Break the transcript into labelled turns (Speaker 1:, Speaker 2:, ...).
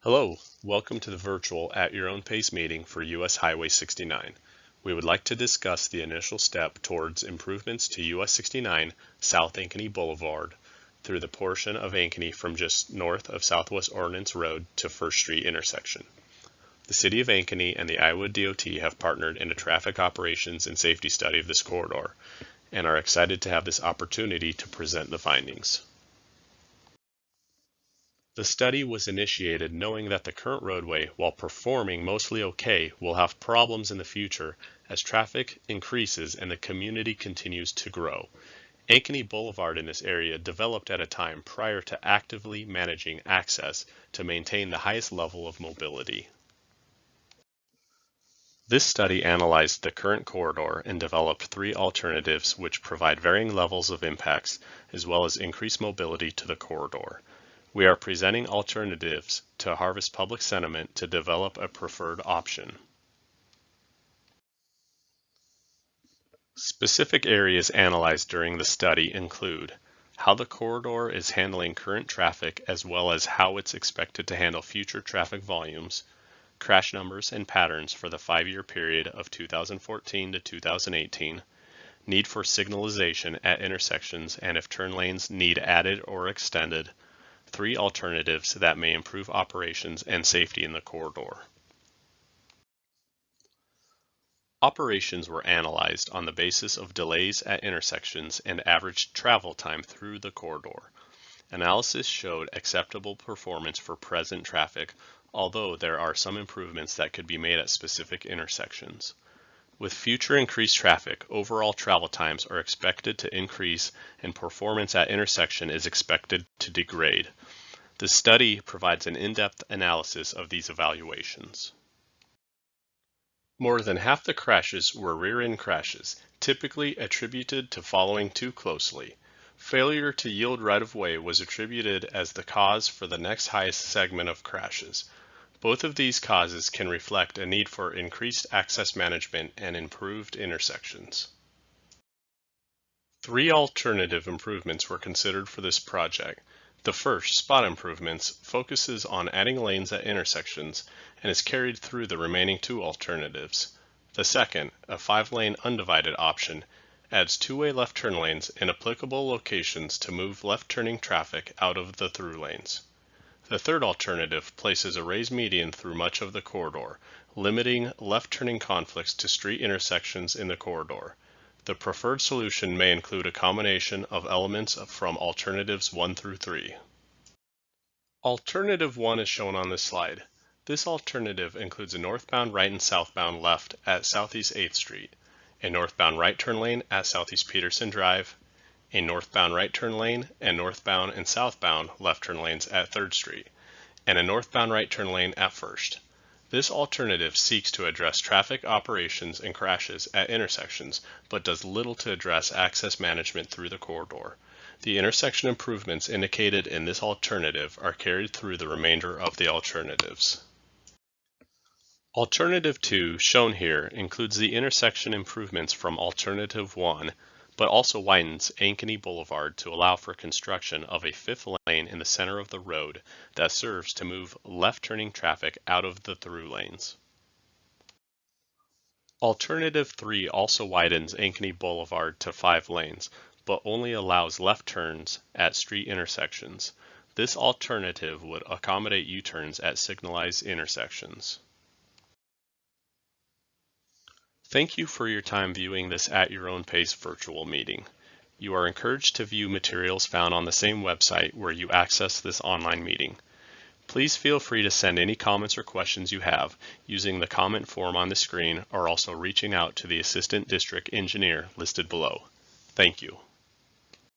Speaker 1: Hello, welcome to the virtual At Your Own Pace meeting for US Highway 69. We would like to discuss the initial step towards improvements to US 69 South Ankeny Boulevard through the portion of Ankeny from just north of Southwest Ordnance Road to First Street intersection. The City of Ankeny and the Iowa DOT have partnered in a traffic operations and safety study of this corridor and are excited to have this opportunity to present the findings. The study was initiated knowing that the current roadway, while performing mostly okay, will have problems in the future as traffic increases and the community continues to grow. Ankeny Boulevard in this area developed at a time prior to actively managing access to maintain the highest level of mobility. This study analyzed the current corridor and developed three alternatives which provide varying levels of impacts as well as increased mobility to the corridor. We are presenting alternatives to harvest public sentiment to develop a preferred option. Specific areas analyzed during the study include how the corridor is handling current traffic as well as how it's expected to handle future traffic volumes, crash numbers and patterns for the 5-year period of 2014 to 2018, need for signalization at intersections and if turn lanes need added or extended, three alternatives that may improve operations and safety in the corridor. Operations were analyzed on the basis of delays at intersections and average travel time through the corridor. Analysis showed acceptable performance for present traffic, although there are some improvements that could be made at specific intersections. With future increased traffic, overall travel times are expected to increase and performance at intersection is expected to degrade. The study provides an in-depth analysis of these evaluations. More than half the crashes were rear-end crashes, typically attributed to following too closely. Failure to yield right-of-way was attributed as the cause for the next highest segment of crashes. Both of these causes can reflect a need for increased access management and improved intersections. Three alternative improvements were considered for this project. The first, spot improvements, focuses on adding lanes at intersections and is carried through the remaining two alternatives. The second, a 5-lane undivided option, adds two-way left turn lanes in applicable locations to move left-turning traffic out of the through lanes. The third alternative places a raised median through much of the corridor, limiting left-turning conflicts to street intersections in the corridor. The preferred solution may include a combination of elements from alternatives 1 through 3. Alternative 1 is shown on this slide. This alternative includes a northbound right and southbound left at Southeast 8th Street, a northbound right turn lane at Southeast Peterson Drive, a northbound right turn lane and northbound and southbound left turn lanes at 3rd Street, and a northbound right turn lane at 1st. This alternative seeks to address traffic operations and crashes at intersections, but does little to address access management through the corridor. The intersection improvements indicated in this alternative are carried through the remainder of the alternatives. Alternative 2, shown here, includes the intersection improvements from Alternative 1, but also widens Ankeny Boulevard to allow for construction of a 5th lane in the center of the road that serves to move left-turning traffic out of the through lanes. Alternative 3 also widens Ankeny Boulevard to 5 lanes, but only allows left turns at street intersections. This alternative would accommodate U-turns at signalized intersections. Thank you for your time viewing this At Your Own Pace virtual meeting. You are encouraged to view materials found on the same website where you access this online meeting. Please feel free to send any comments or questions you have using the comment form on the screen or also reaching out to the Assistant District Engineer listed below. Thank you.